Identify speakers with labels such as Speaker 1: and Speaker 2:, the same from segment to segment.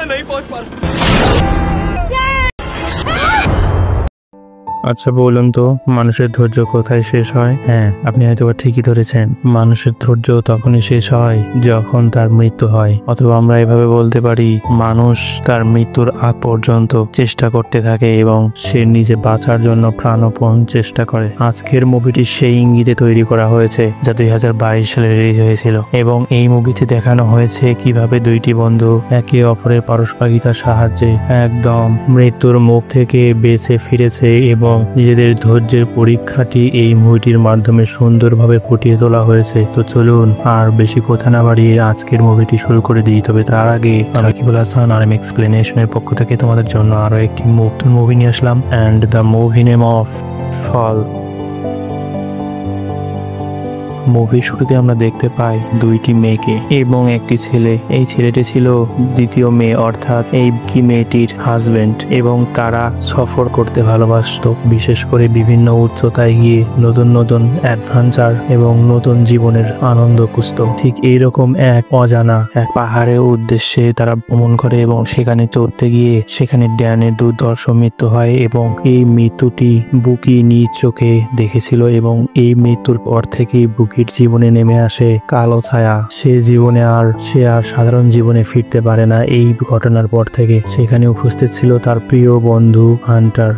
Speaker 1: नहीं पहुंच पा रहा।
Speaker 2: আচ্ছা বলুন তো, মানুষের ধৈর্য কোথায় শেষ হয়? হ্যাঁ, আপনি হয়তো ঠিকই ধরেছেন। মানুষের ধৈর্য তখনই শেষ হয় যখন তার মৃত্যু হয়। অথবা আমরা এভাবে বলতে পারি, মানুষ তার মৃত্যুর আগ পর্যন্ত চেষ্টা করতে থাকে এবং সে নিজে বাঁচার জন্য প্রাণপণ চেষ্টা করে। আজকের মুভিটি সেই ইঙ্গিতে তৈরি করা হয়েছে যা 2022 সালে রিলিজ হয়েছিল, এবং এই মুভিতে দেখানো হয়েছে কিভাবে দুইটি বন্ধু একে অপরের পারস্পরিকতার সাহায্যে একদম মৃত্যুর মুখ থেকে বেঁচে ফিরেছে, এবং নিজেদের ধৈর্যের পরীক্ষাটি এই মুভিটির মাধ্যমে সুন্দরভাবে ফুটিয়ে তোলা হয়েছে। তো চলুন আর বেশি কথা না বাড়িয়ে আজকের মুভিটি শুরু করে দিই। তবে তার আগে আমি রাকিবুল হাসান আর এক্সপ্লেনেশনের পক্ষ থেকে তোমাদের জন্য আরো একটি নতুন মুভি নিয়ে আসলাম, and the movie name of fall. মুভির শুরুতে আমরা দেখতে পাই দুইটি মেয়েকে এবং একটি ছেলে। এই ছেলেটি ছিল দ্বিতীয় মেয়ে, অর্থাৎ এই কি মেয়েটির হাজবেন্ড, এবং তারা সফর করতে ভালোবাসতো, বিশেষ করে বিভিন্ন উচ্চতায় গিয়ে নতুন নতুন অ্যাডভেঞ্চার এবং নতুন জীবনের আনন্দ খুঁজত। ঠিক এইরকম এক অজানা এক পাহাড়ের উদ্দেশ্যে তারা ভ্রমণ করে, এবং সেখানে চড়তে গিয়ে সেখানে ড্যানের দুর্ধর্ষ মৃত্যু হয়, এবং এই মৃত্যুটি বুকি নিজ চোখে দেখেছিল, এবং এই মৃত্যুর পর থেকেই বুকি জীবনে নেমে আসে কালো ছায়া। সে আর সাধারণ জীবনে ফিরতে পারে না। এই ঘটনার পর থেকে সেখানে উপস্থিত ছিল তার প্রিয় বন্ধু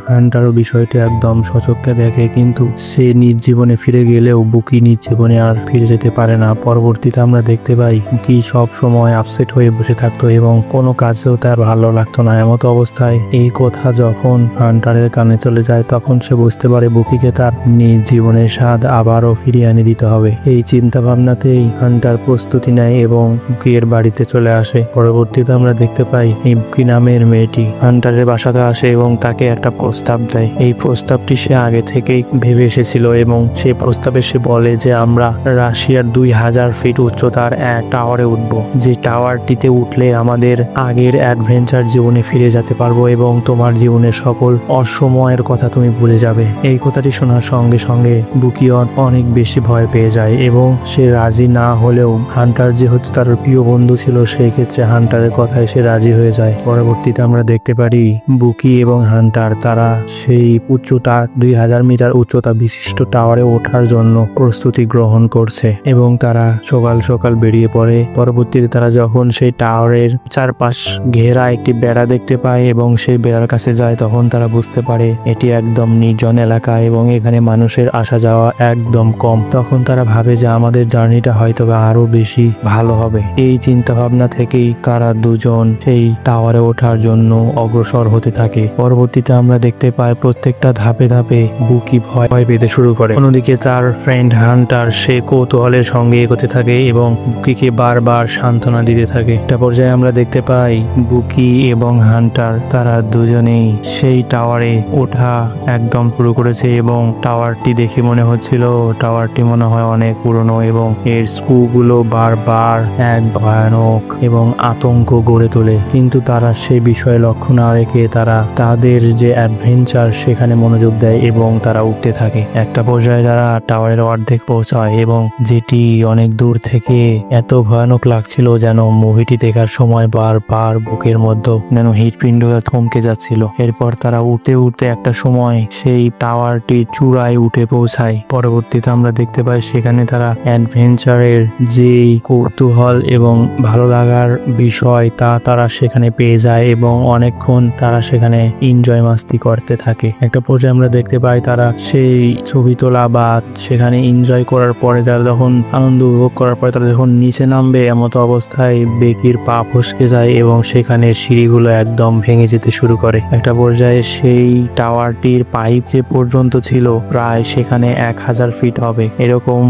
Speaker 2: হান্টারও বিষয়টি একদম সচক্ষে দেখে, কিন্তু সে নিজ জীবনে ফিরে গেলেও বুকি নিজ জীবনে আর ফিরে যেতে পারে না। পরবর্তীতে আমরা দেখতে পাই বুকি সব সময় আপসেট হয়ে বসে থাকতো এবং কোনো কাজেও তার ভালো লাগতো না। এমত অবস্থায় এই কথা যখন হান্টারের কানে চলে যায়, তখন সে বুঝতে পারে বুকিকে তার নিজ জীবনের স্বাদ আবারও ফিরিয়ে এনে দিতে হবে। এই চিন্তা ভাবনাতেই হান্টার প্রস্তুতি নেয় এবং বুকির বাড়িতে চলে আসে। পরবর্তীতে আমরা দেখতে পাই এই বুকি নামের মেয়েটি হান্টারের বাসাতে আসে এবং তাকে একটা প্রস্তাব দেয়। এই প্রস্তাবটি সে আগে থেকেই ভেবে এসেছিল, এবং সেই প্রস্তাবে সে বলে যে আমরা রাশিয়ার 2000 ফিট উচ্চতার এক টাওয়ারে উঠব, যে টাওয়ারটিতে উঠলে আমাদের আগের অ্যাডভেঞ্চার জীবনে ফিরে যেতে পারবো এবং তোমার জীবনের সকল অসময়ের কথা তুমি ভুলে যাবে। এই কথাটি শোনার সঙ্গে সঙ্গে বুকি অনেক বেশি ভয় পেয়ে যায়, এবং সে রাজি না হলেও হান্টার যেহেতু তার প্রিয় বন্ধু ছিল, সেই ক্ষেত্রে হান্টারের কথায় সে রাজি হয়ে যায়। পরবর্তীতে আমরা দেখতে পারি বুকি এবং হান্টার তারা সেই 2000 মিটার উচ্চতা বিশিষ্ট টাওয়ারে ওঠার জন্য প্রস্তুতি গ্রহণ করছে, এবং তারা সকাল সকাল বেরিয়ে পড়ে। পরবর্তীতে তারা যখন সেই টাওয়ারের চারপাশ ঘেরা একটি বেড়া দেখতে পায় এবং সেই বেড়ার কাছে যায়, তখন তারা বুঝতে পারে এটি একদম নির্জন এলাকা এবং এখানে মানুষের আসা যাওয়া একদম কম। তখন তারা ভাবে যে আমাদের জার্নিটা হয়তো আরো বেশি ভালো হবে। এই চিন্তা ভাবনা থেকেই তারা দুজন সেই টাওয়ারে ওঠার জন্য অগ্রসর হতে থাকে। পরবর্তীতে আমরা দেখতে পাই প্রত্যেকটা ধাপে ধাপে বুকি ভয় পেতে শুরু করে। অন্যদিকে তার ফ্রেন্ড হান্টার সে কৌতূহলের সঙ্গে এগোতে থাকে এবং বুকিকে বারবার সান্ত্বনা দিতে থাকে। একটা পর্যায়ে আমরা দেখতে পাই বুকি এবং হান্টার তারা দুজনেই সেই টাওয়ারে ওঠা একদম শুরু করেছে, এবং টাওয়ারটি দেখে মনে হচ্ছিল টাওয়ারটি মনে হয় অনেক পুরনো, এবং এর স্ক্রুগুলো বারবার এক ভয়ানক এবং আতঙ্ক গড়ে তোলে। কিন্তু তারা সে বিষয়ে লক্ষ্য না রেখে তারা তাদের যে অ্যাডভেঞ্চার সেখানে মনোযোগ দেয় এবং তারা উঠতে থাকে। একটা পর্যায়ে তারা টাওয়ারের অর্ধেক পৌঁছায়, এবং যেটি অনেক দূর থেকে এত ভয়ানক লাগছিল যেন মুভিটি দেখার সময় বারবার বুকের মধ্যে যেন হৃৎপিণ্ড থমকে যাচ্ছিল। এরপর তারা উঠতে উঠতে একটা সময় সেই টাওয়ারটির চূড়ায় উঠে পৌঁছায়। পরবর্তীতে আমরা দেখতে পাই সেখানে তারা অ্যাডভেঞ্চারের যে কৌতূহল এবং ভালো লাগার বিষয় তা তারা সেখানে পেয়ে যায়, এবং অনেকক্ষণ তারা সেখানে এনজয় মাস্তি করতে থাকে। একটা পর্যায়ে আমরা দেখতে পাই তারা সেই ছবি তোলা বা সেখানে এনজয় করার পরে তারা যখন আনন্দ উপভোগ করার পরে তারা যখন নিচে নামবে, এমত অবস্থায় বেকির পা ফসকে যায় এবং সেখানে সিঁড়িগুলো একদম ভেঙে যেতে শুরু করে। একটা পর্যায়ে সেই টাওয়ারটির পাইপ যে পর্যন্ত ছিল প্রায় সেখানে 1000 ফিট হবে এরকম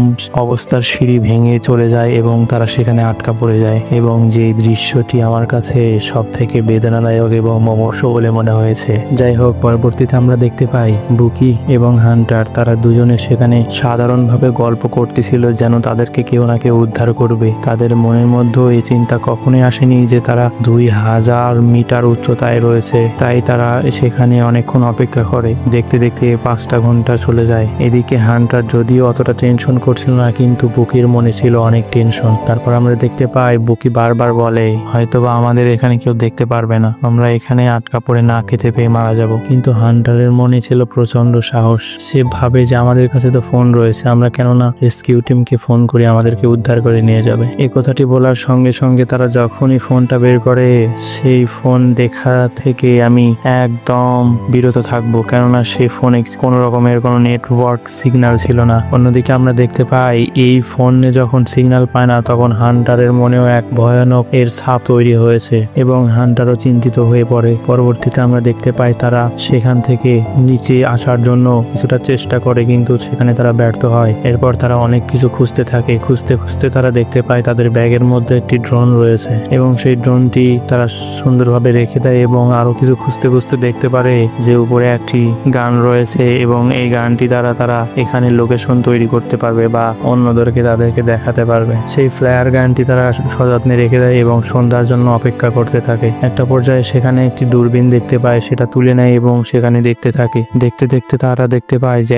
Speaker 2: অবস্থার সিঁড়ি ভেঙে চলে যায় এবং তারা সেখানে আটকা পড়ে যায়, এবং যে দৃশ্যটি আমার কাছে সব থেকে বেদনাদায়ক এবং মর্মস্পর্শী বলে মনে হয়েছে। যাই হোক, পরবর্তীতে আমরা দেখতে পাই বুকি এবং হান্টার তারা দুজনে সেখানে সাধারণভাবে গল্প করতেছিল যেন তাদেরকে কেউ না কেউ উদ্ধার করবে। তাদের মনের মধ্যে এই চিন্তা কখনোই আসেনি যে তারা 2000 মিটার উচ্চতায় রয়েছে, তাই তারা সেখানে অনেকক্ষণ অপেক্ষা করে। দেখতে দেখতে 5টা ঘন্টা চলে যায়। এদিকে হান্টার যদিও অতটা টেনশন করছিল না, কিন্তু বুকির মনে ছিল অনেক টেনশন। তারপর আমরা দেখতে পাই বুকি বারবার বলে হয়তোবা আমাদের এখানে কেউ দেখতে পারবে না, আমরা এখানে আটকা পড়ে না খেতে পেয়ে মারা যাব। কিন্তু হান্টারের মনে ছিল প্রচন্ড সাহস। সে ভাবে যে আমাদের কাছে তো ফোন রয়েছে, আমরা কেননা রেস্কিউ টিমকে ফোন করি, আমাদেরকে উদ্ধার করে নিয়ে যাবে। এই কথাটি বলার সঙ্গে সঙ্গে তারা যখনই ফোনটা বের করে, সেই ফোন দেখা থেকে আমি একদম বিরত থাকবো, কেননা সেই ফোনে কোনো রকমের কোনো নেটওয়ার্ক সিগন্যাল ছিল না। অন্যদিকে আমরা দেখতে পাই এই ফোনে যখন সিগন্যাল পায় না, তখন হান্টারের মনেও এক ভয়ানক এর ছাপ তৈরি হয়েছে এবং হান্টারও চিন্তিত হয়ে পড়ে। পরবর্তীতে আমরা দেখতে পাই তারা সেখান থেকে নিচে আসার জন্য কিছুটা চেষ্টা করে, কিন্তু সেখানে তারা ব্যর্থ হয়। এরপর তারা অনেক কিছু খুঁজতে থাকে। খুঁজতে খুঁজতে তারা দেখতে পায় তাদের ব্যাগের মধ্যে একটি ড্রোন রয়েছে এবং সেই ড্রোনটি তারা সুন্দরভাবে রেখে দেয় এবং আরো কিছু খুঁজতে খুঁজতে দেখতে পারে যে উপরে একটি গান রয়েছে এবং এই গানটি দ্বারা তারা এখানে লোকেশন তৈরি করতে পারবে বা অন্যদেরকে তাদেরকে দেখাতে পারবে। সেই ফ্লায়ার গানটি তারা সযত্নে রেখে দেয় এবং সন্ধ্যার জন্য অপেক্ষা করতে থাকে। একটা পর্যায়ে সেখানে একটি দূরবীন দেখতে পায়, সেটা তুলে নেয় এবং সেখানে দেখতে থাকে। দেখতে দেখতে তারা দেখতে পায় যে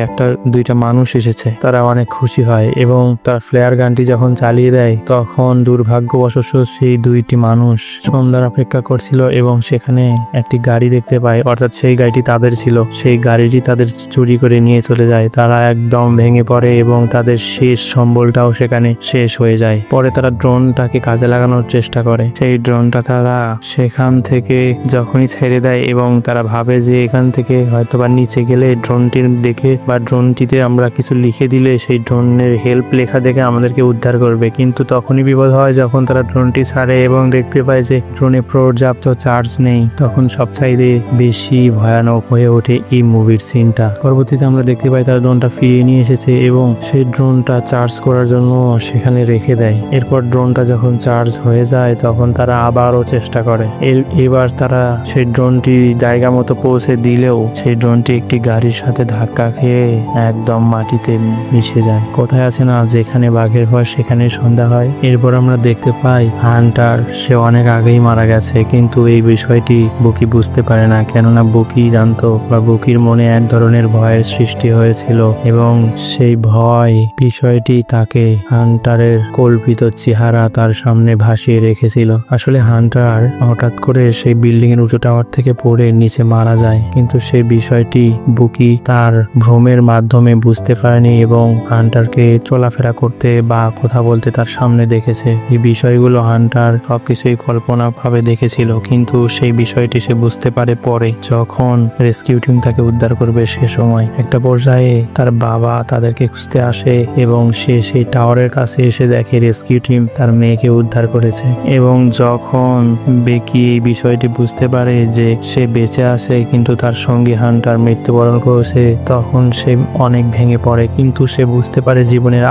Speaker 2: দুইটা মানুষ এসেছে। তারা অনেক খুশি হয় এবং তার ফ্লায়ার গানটি যখন চালিয়ে দেয়, তখন দুর্ভাগ্যবশত সেই দুইটি মানুষ সন্ধ্যার অপেক্ষা করছিল এবং সেখানে একটি গাড়ি দেখতে পায়, অর্থাৎ সেই গাড়িটি তাদের ছিল। সেই গাড়িটি তাদের চুরি করে নিয়ে চলে যায়। তারা একদম ভেঙে পড়ে এবং তাদের শেষ সম্বলটাও সেখানে শেষ হয়ে যায়। পরে তারা ড্রোনটাকে কাজে লাগানোর চেষ্টা করে। সেই ড্রোনটা তারা সেখান থেকে যখনই ছেড়ে দেয় এবং তারা ভাবে যে এখান থেকে হয়তোবা নিচে গেলে ড্রোনটির দেখে বা ড্রোনটিতে আমরা কিছু লিখে দিলে সেই ড্রোনের হেল্প লেখা দেখে আমাদেরকে উদ্ধার করবে। কিন্তু তখনই বিপদ হয় যখন তারা ড্রোনটি ছাড়ে এবং দেখতে পায় যে ড্রোনে পর্যাপ্ত চার্জ নেই। তখন সবচাইতে বেশি ভয়ানক হয়ে ওঠে এই মুভির সিনটা। পরবর্তীতে আমরা দেখতে পাই তারা ড্রোনটা ফিরিয়ে নিয়ে এসেছে এবং সেই ড্রোনটা চার্জ করার জন্য সেখানে রেখে দেয়। এরপর ড্রোনটা যখন চার্জ হয়ে যায় তখন তারা আবারও চেষ্টা করে। এবার তারা সেই ড্রোনটি জায়গা মতো পৌঁছে দিলেও সেই ড্রোনটি একটি গাড়ির সাথে ধাক্কা খেয়ে একদম মাটিতে মিশে যায়। কোথায় আছে না, যেখানে বাঘের ভয় সেখানে সন্ধ্যা হয়। এরপর আমরা দেখতে পাই হান্টার সে অনেক আগেই মারা গেছে, কিন্তু এই বিষয়টি বুকি বুঝতে পারে না, কেননা বুকি জানতো বা বুকির মনে এক ধরনের ভয়ের সৃষ্টি হয়েছিল এবং সেই ভয় বিষয়টি তাকে হান্টারের কল্পিত চেহারা তার সামনে ভাসিয়ে রেখেছিল। আসলে হান্টার হঠাৎ করে সেই বিল্ডিং এর উঁচু টাওয়ার থেকে পড়ে নিচে মারা যায়, কিন্তু সেই বিষয়টি বুকি তার ভ্রমের মাধ্যমে বুঝতে পারেনি এবং হান্টারকে চলাফেরা করতে বা কথা বলতে তার সামনে দেখেছে। এই বিষয়গুলো হান্টার সবকিছুই কল্পনা ভাবে দেখেছিল, কিন্তু সেই বিষয়টি সে বুঝতে পারে পরে, যখন রেস্কিউ টিম তাকে উদ্ধার করবে। সে সময় একটা পর্যায়ে তার বাবা তাদেরকে খুঁজতে আসে এবং সে সেই টাওয়ারের কাছে এসে দেখে রেস্কিউ টিম তার মেয়েকে উদ্ধার করেছে। এবং যখন বেকি এই বিষয়টি বুঝতে পারে যে সে বেঁচে আছে কিন্তু তার সঙ্গী হান্টার মৃত্যুবরণ করেছে, তখন সে অনেক ভেঙে পড়ে। কিন্তু সে বুঝতে পারে জীবনের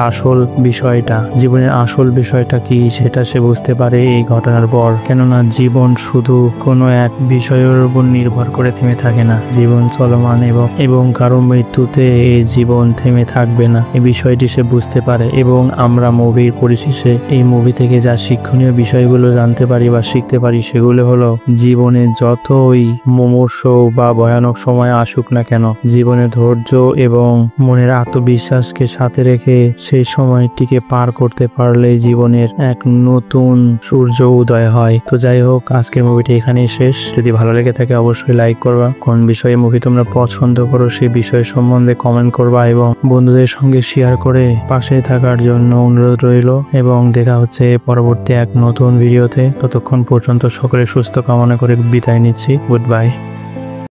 Speaker 2: আসল বিষয়টা কি সেটা সে বুঝতে পারে এই ঘটনার পর। কেননা জীবন শুধু কোনো এক বিষয়ের উপর নির্ভর করে থেমে থাকে না, জীবন চলমান এবং কারো মৃত্যুতে এই জীবন থেমে থাকবে না, এই বিষয়টি সে বুঝতে পারে। এবং আমরা মুভির পরিশেষে এই মুভি থেকে যা শিক্ষণীয় বিষয়গুলো জানতে পারি বা শিখতে পারি সেগুলো হলো, জীবনে যতই মুমূর্ষ বা ভয়ানক সময় আসুক না কেন, জীবনে ধৈর্য এবং মনের আত্মবিশ্বাসকে সাথে রেখে সেই সময়টিকে পার করতে পারলে জীবনের এক নতুন সূর্য উদয় হয়। তো যাই হোক, আজকের মুভিটি এখানেই শেষ। যদি ভালো লেগে থাকে অবশ্যই লাইক করবা। কোন বিষয়ে মুভি তোমরা পছন্দ করো সেই বিষয় সম্বন্ধে কমেন্ট করবা এবং বন্ধুদের সঙ্গে শেয়ার করে পাশে থাকার জন্য অনুরোধ রইল। এবং দেখা হচ্ছে পরবর্তী এক নতুন ভিডিওতে। ততক্ষণ পর্যন্ত সকলে সুস্থ কামনা করে বিদায় নিচ্ছি। Good bye.